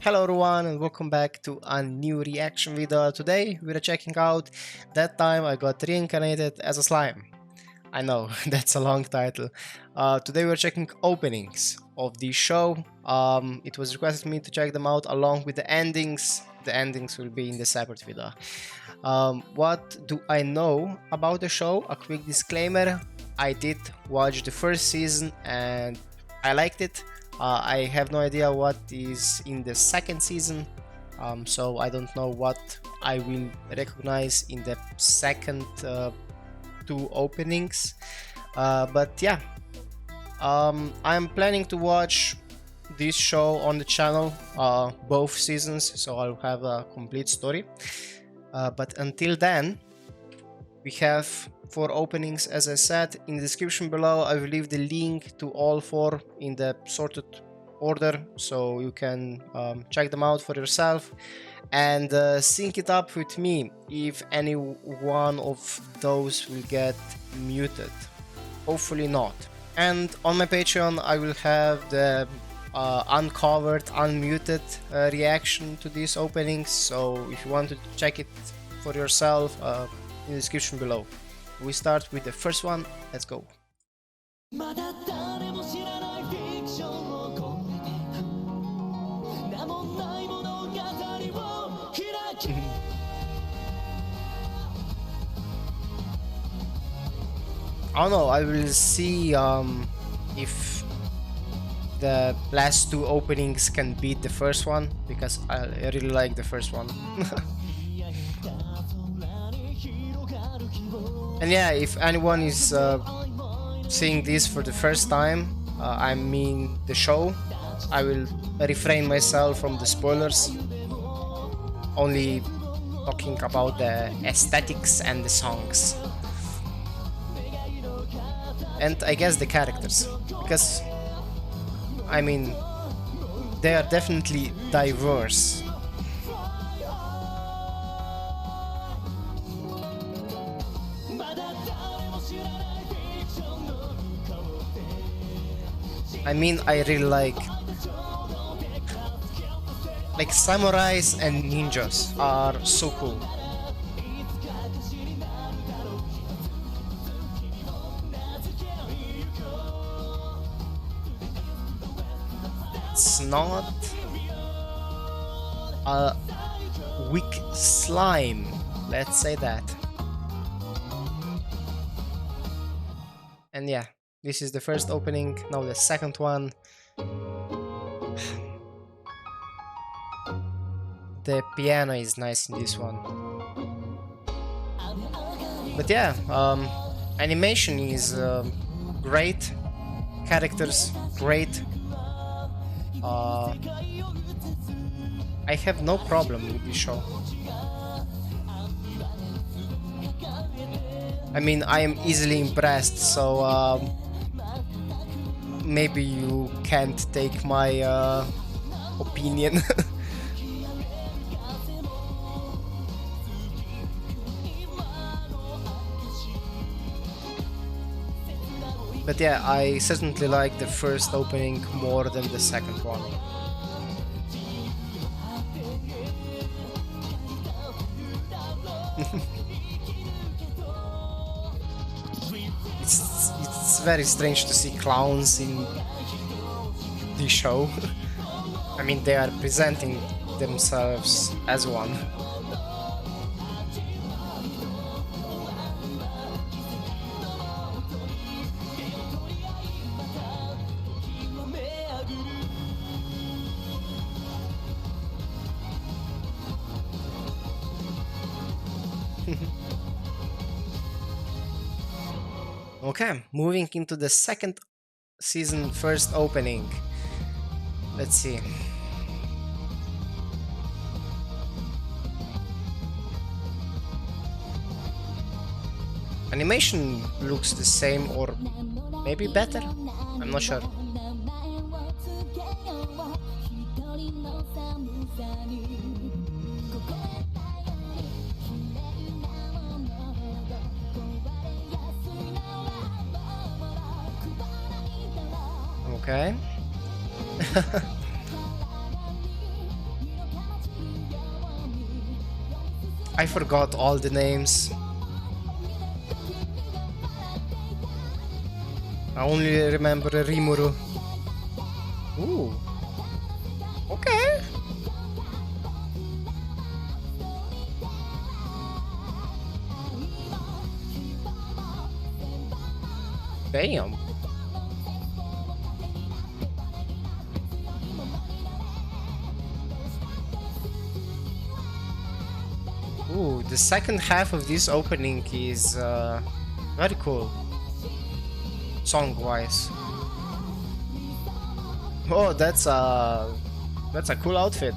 Hello everyone and welcome back to a new reaction video. Today we're checking out That Time I Got Reincarnated as a Slime. I know, that's a long title. Today we're checking openings of the show. It was requested me to check them out along with the endings. The endings will be in the separate video. What do I know about the show? A quick disclaimer. I did watch the first season and I liked it. I have no idea what is in the second season, so I don't know what I will recognize in the second two openings. But yeah, I'm planning to watch this show on the channel, both seasons, so I'll have a complete story. But until then, we have 4 openings, as I said. In the description below I will leave the link to all 4 in the sorted order, so you can check them out for yourself and sync it up with me if any one of those will get muted. Hopefully not. And on my Patreon I will have the uncovered, unmuted reaction to these openings, so if you want to check it for yourself, in the description below. We start with the first one. Let's go. I don't know, I will see if the last 2 openings can beat the first one, because I really like the first one. And yeah, if anyone is seeing this for the first time, I mean the show, I will refrain myself from the spoilers, only talking about the aesthetics and the songs. And I guess the characters, because I mean they are definitely diverse. I mean, I really like samurais and ninjas are so cool. It's not a weak slime, let's say that. And yeah, this is the first opening, now the second one. The piano is nice in this one. But yeah, animation is great, characters great. I have no problem with this show. I mean, I am easily impressed, so maybe you can't take my opinion. But yeah, I certainly like the first opening more than the second one. It's very strange to see clowns in this show. I mean, they are presenting themselves as one. Okay, moving into the second season first opening. Let's see. Animation looks the same or maybe better, I'm not sure. Okay. I forgot all the names. I only remember Rimuru. Ooh. Okay. Damn. Ooh, the second half of this opening is very cool, song-wise. Oh, that's a cool outfit.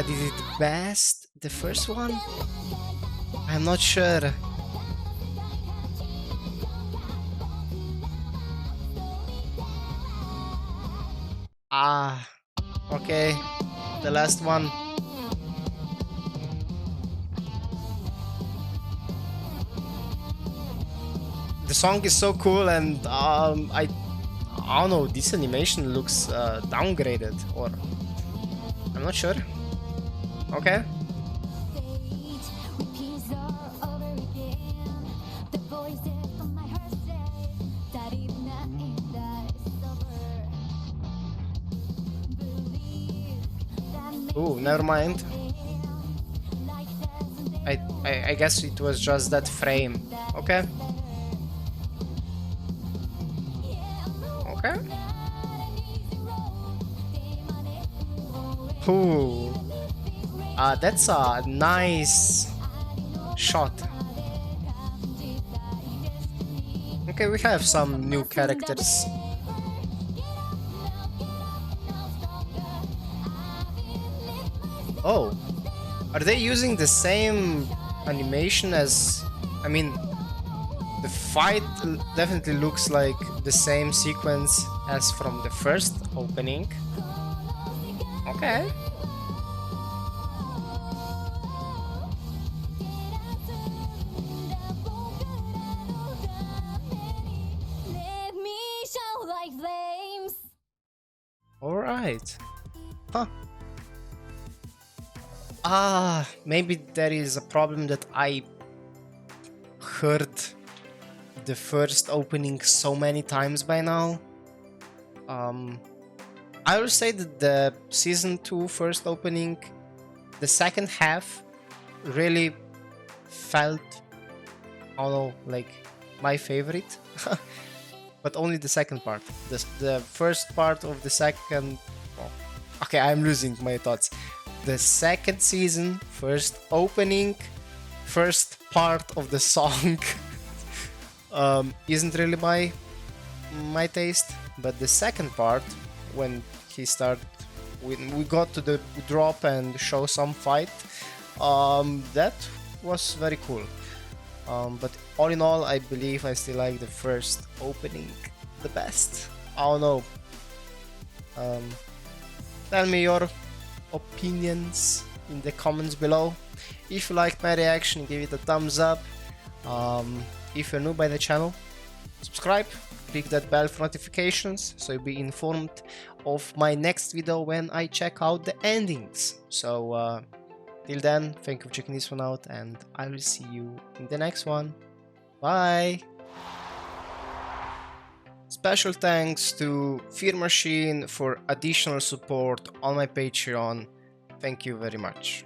Did it best the first one? I'm not sure. Okay, the last one. The song is so cool, and I don't know, this animation looks downgraded, or I'm not sure. Okay. Ooh, never mind. I guess it was just that frame. Okay. Okay. Ooh. That's a nice shot. Okay, we have some new characters. Oh, are they using the same animation as... I mean, the fight definitely looks like the same sequence as from the first opening. Okay. Alright. Huh. Maybe there is a problem that I heard the first opening so many times by now. I will say that the season 2 first opening, the second half really felt, I don't know, like my favorite. But only the second part. The first part of the second... Oh, okay, I'm losing my thoughts. The second season, first opening, first part of the song isn't really my taste. But the second part, when we got to the drop and show some fight, that was very cool. But all in all, I believe I still like the first opening the best. I don't know. Tell me your opinions in the comments below. If you liked my reaction, give it a thumbs up. If you're new by the channel, subscribe, click that bell for notifications so you'll be informed of my next video when I check out the endings. So till then, thank you for checking this one out, and I will see you in the next one. Bye! Special thanks to Fear Machine for additional support on my Patreon. Thank you very much.